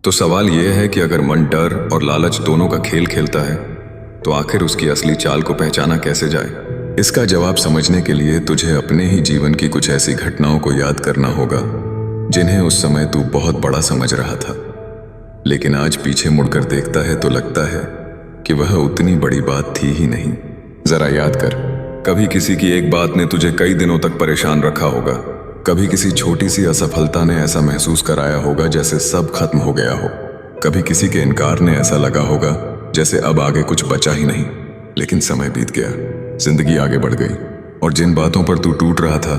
तो सवाल यह है कि अगर मन डर और लालच दोनों का खेल खेलता है तो आखिर उसकी असली चाल को पहचाना कैसे जाए। इसका जवाब समझने के लिए तुझे अपने ही जीवन की कुछ ऐसी घटनाओं को याद करना होगा जिन्हें उस समय तू बहुत बड़ा समझ रहा था, लेकिन आज पीछे मुड़कर देखता है तो लगता है कि वह उतनी बड़ी बात थी ही नहीं। जरा याद कर, कभी किसी की एक बात ने तुझे कई दिनों तक परेशान रखा होगा। कभी किसी छोटी सी असफलता ने ऐसा महसूस कराया होगा जैसे सब खत्म हो गया हो। कभी किसी के इनकार ने ऐसा लगा होगा जैसे अब आगे कुछ बचा ही नहीं। लेकिन समय बीत गया, जिंदगी आगे बढ़ गई और जिन बातों पर तू टूट रहा था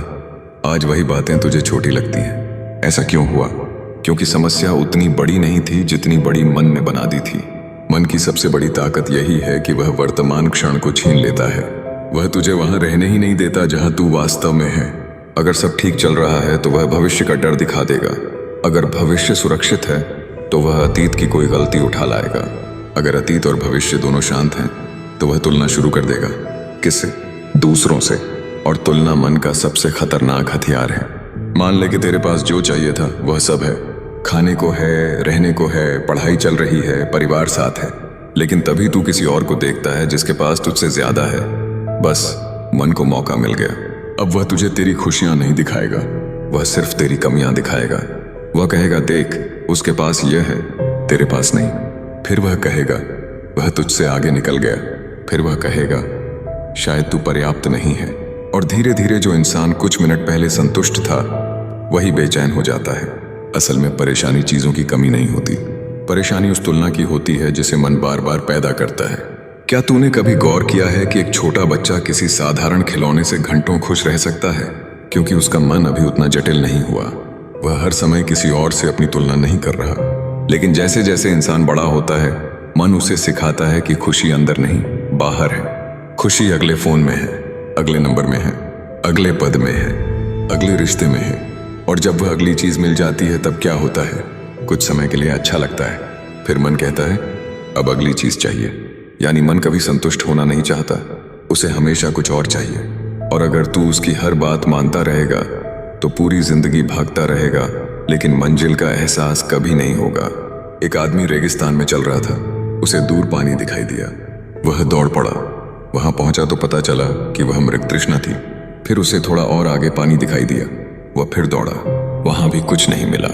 आज वही बातें तुझे छोटी लगती हैं। ऐसा क्यों हुआ? क्योंकि समस्या उतनी बड़ी नहीं थी जितनी बड़ी मन ने बना दी थी। मन की सबसे बड़ी ताकत यही है कि वह वर्तमान क्षण को छीन लेता है। वह तुझे वहां रहने ही नहीं देता जहां तू वास्तव में है। अगर सब ठीक चल रहा है तो वह भविष्य का डर दिखा देगा। अगर भविष्य सुरक्षित है तो वह अतीत की कोई गलती उठा लाएगा। अगर अतीत और भविष्य दोनों शांत हैं तो वह तुलना शुरू कर देगा। किससे? दूसरों से। और तुलना मन का सबसे खतरनाक हथियार है। मान ले कि तेरे पास जो चाहिए था वह सब है, खाने को है, रहने को है, पढ़ाई चल रही है, परिवार साथ है, लेकिन तभी तू किसी और को देखता है जिसके पास तुझसे ज्यादा है। बस मन को मौका मिल गया। अब वह तुझे तेरी खुशियां नहीं दिखाएगा, वह सिर्फ तेरी कमियां दिखाएगा। वह कहेगा देख उसके पास यह है, तेरे पास नहीं। फिर वह कहेगा वह तुझसे आगे निकल गया। फिर वह कहेगा शायद तू पर्याप्त नहीं है। और धीरे धीरे जो इंसान कुछ मिनट पहले संतुष्ट था वही बेचैन हो जाता है। असल में परेशानी चीजों की कमी नहीं होती, परेशानी उस तुलना की होती है जिसे मन बार बार पैदा करता है। क्या तूने कभी गौर किया है कि एक छोटा बच्चा किसी साधारण खिलौने से घंटों खुश रह सकता है क्योंकि उसका मन अभी उतना जटिल नहीं हुआ। वह हर समय किसी और से अपनी तुलना नहीं कर रहा। लेकिन जैसे जैसे इंसान बड़ा होता है मन उसे सिखाता है कि खुशी अंदर नहीं बाहर है। खुशी अगले फोन में है, अगले नंबर में है, अगले पद में है, अगले रिश्ते में है। और जब वह अगली चीज मिल जाती है तब क्या होता है? कुछ समय के लिए अच्छा लगता है, फिर मन कहता है अब अगली चीज चाहिए। यानी मन कभी संतुष्ट होना नहीं चाहता, उसे हमेशा कुछ और चाहिए। और अगर तू उसकी हर बात मानता रहेगा तो पूरी जिंदगी भागता रहेगा, लेकिन मंजिल का एहसास कभी नहीं होगा। एक आदमी रेगिस्तान में चल रहा था, उसे दूर पानी दिखाई दिया। वह दौड़ पड़ा। वहां पहुंचा तो पता चला कि वह मृगतृष्णा थी। फिर उसे थोड़ा और आगे पानी दिखाई दिया। वह फिर दौड़ा, वहां भी कुछ नहीं मिला।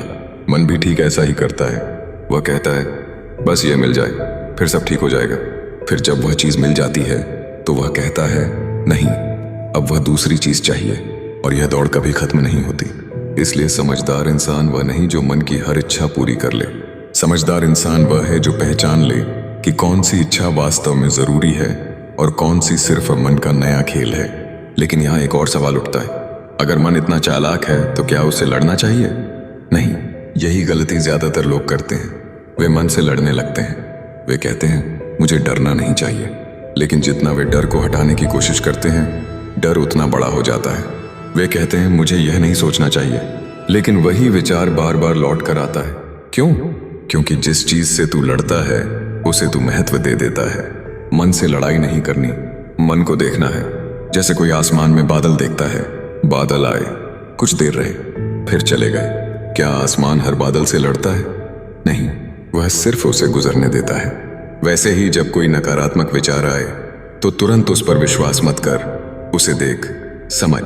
मन भी ठीक ऐसा ही करता है। वह कहता है बस ये मिल जाए फिर सब ठीक हो जाएगा। फिर जब वह चीज मिल जाती है तो वह कहता है नहीं, अब वह दूसरी चीज चाहिए। और यह दौड़ कभी खत्म नहीं होती। इसलिए समझदार इंसान वह नहीं जो मन की हर इच्छा पूरी कर ले। समझदार इंसान वह है जो पहचान ले कि कौन सी इच्छा वास्तव में जरूरी है और कौन सी सिर्फ मन का नया खेल है। लेकिन यहाँ एक और सवाल उठता है, अगर मन इतना चालाक है तो क्या उसे लड़ना चाहिए? नहीं, यही गलती ज्यादातर लोग करते हैं। वे मन से लड़ने लगते हैं। वे कहते हैं मुझे डरना नहीं चाहिए, लेकिन जितना वे डर को हटाने की कोशिश करते हैं डर उतना बड़ा हो जाता है। वे कहते हैं मुझे यह नहीं सोचना चाहिए, लेकिन वही विचार बार बार लौट कर आता है। क्यों? क्योंकि जिस चीज से तू लड़ता है उसे तू महत्व दे देता है। मन से लड़ाई नहीं करनी, मन को देखना है। जैसे कोई आसमान में बादल देखता है, बादल आए, कुछ देर रहे, फिर चले गए। क्या आसमान हर बादल से लड़ता है? नहीं, वह सिर्फ उसे गुजरने देता है। वैसे ही जब कोई नकारात्मक विचार आए तो तुरंत उस पर विश्वास मत कर, उसे देख, समझ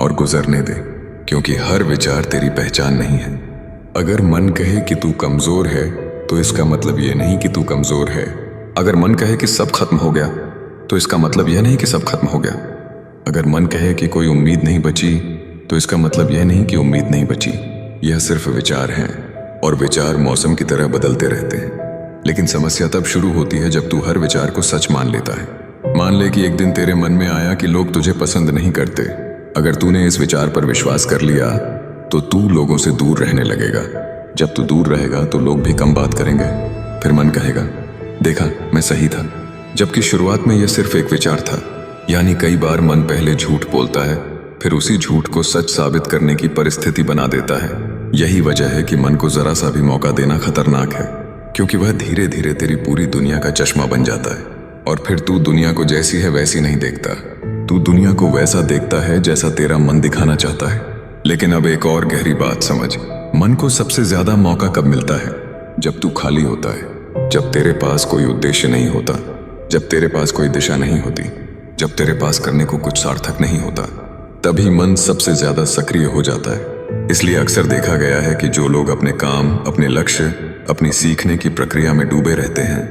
और गुजरने दे, क्योंकि हर विचार तेरी पहचान नहीं है। अगर मन कहे कि तू कमजोर है तो इसका मतलब यह नहीं कि तू कमजोर है। अगर मन कहे कि सब खत्म हो गया तो इसका मतलब यह नहीं कि सब खत्म हो गया। अगर मन कहे कि कोई उम्मीद नहीं बची तो इसका मतलब यह नहीं कि उम्मीद नहीं बची। यह सिर्फ विचार हैं और विचार मौसम की तरह बदलते रहते हैं। लेकिन समस्या तब शुरू होती है जब तू हर विचार को सच मान लेता है। मान ले कि एक दिन तेरे मन में आया कि लोग तुझे पसंद नहीं करते। अगर तूने इस विचार पर विश्वास कर लिया तो तू लोगों से दूर रहने लगेगा। जब तू दूर रहेगा तो लोग भी कम बात करेंगे। फिर मन कहेगा देखा मैं सही था, जबकि शुरुआत में यह सिर्फ एक विचार था। यानी कई बार मन पहले झूठ बोलता है, फिर उसी झूठ को सच साबित करने की परिस्थिति बना देता है। यही वजह है कि मन को जरा सा भी मौका देना खतरनाक है, क्योंकि वह धीरे धीरे तेरी पूरी दुनिया का चश्मा बन जाता है। और फिर तू दुनिया को जैसी है वैसी नहीं देखता, तू दुनिया को वैसा देखता है जैसा तेरा मन दिखाना चाहता है। लेकिन अब एक और गहरी बात समझ, मन को सबसे ज्यादा मौका कब मिलता है? जब तू खाली होता है, जब तेरे पास कोई उद्देश्य नहीं होता, जब तेरे पास कोई दिशा नहीं होती, जब तेरे पास करने को कुछ सार्थक नहीं होता, तभी मन सबसे ज्यादा सक्रिय हो जाता है। इसलिए अक्सर देखा गया है कि जो लोग अपने काम, अपने लक्ष्य, अपनी सीखने की प्रक्रिया में डूबे रहते हैं,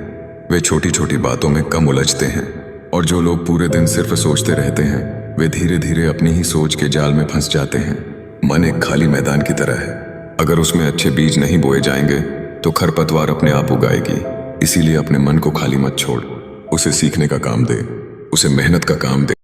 वे छोटी छोटी बातों में कम उलझते हैं। और जो लोग पूरे दिन सिर्फ सोचते रहते हैं, वे धीरे धीरे अपनी ही सोच के जाल में फंस जाते हैं। मन एक खाली मैदान की तरह है, अगर उसमें अच्छे बीज नहीं बोए जाएंगे तो खरपतवार अपने आप उगाएगी। इसीलिए अपने मन को खाली मत छोड़, उसे सीखने का काम दे, उसे मेहनत का काम दे।